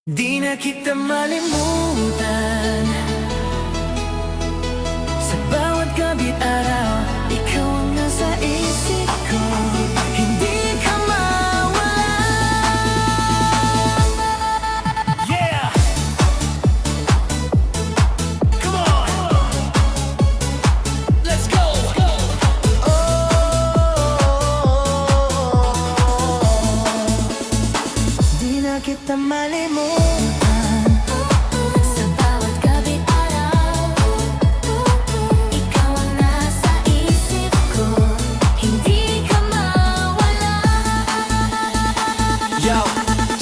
Di na kita malimutan. Sa bawat gabi't araw, ikaw ang nasa isip ko. Hindi ka mawala. Yeah! Come on! Let's go! Di na kita malimutan. Sa bawat gabi't araw, ikaw ang nasa isip ko. Hindi ka mawala. Yo,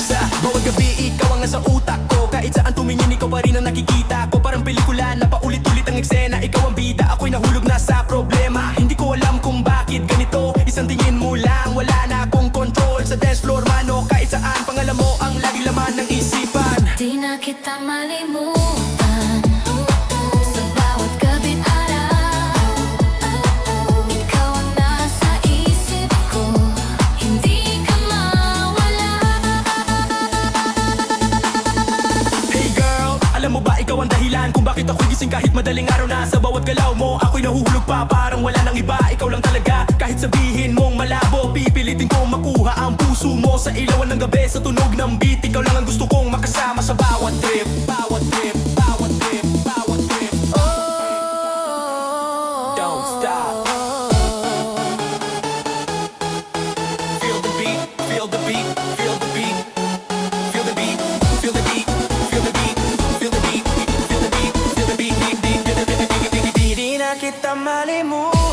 sa bawat gabi ikaw ang nasa utak ko. Kahit saan tumingin ikaw pa rin ang nakikita ko. Parang pelikula na paulit-ulit ang eksena. Ikaw ang bida, ako'y nahulog na sa problema. Hindi ko alam kung bakit ganito. Isang tingin mo lang, wala na akong control. Sa dance floor man o kahit saan, pangalan mo ang laging laman ng isipan. Di na kita malimutan. Sa bawat gabi't araw, ikaw ang nasa isip ko. Hindi ka mawala. Hey girl, alam mo ba ikaw ang dahilan kung bakit ako'y gising kahit madaling araw na. Sa bawat galaw mo, ako'y nahuhulog pa. Parang wala nang iba, ikaw lang talaga. Kahit sabihin mong malabo, pipilitin kong makuha ang puso mo. Sa ilawan ng gabi, sa tunog ng beat, ikaw lang ang gusto kong makasama sa bawat trip. Bawat trip, bawat trip, bawat trip. Don't stop. Feel the beat, feel the beat, feel the beat. Feel the beat, feel the beat, feel the beat, feel the beat, feel the beat, feel the beat, beat, beat, feel the beat, beat, beat, beat, beat. Di na kita malimutan.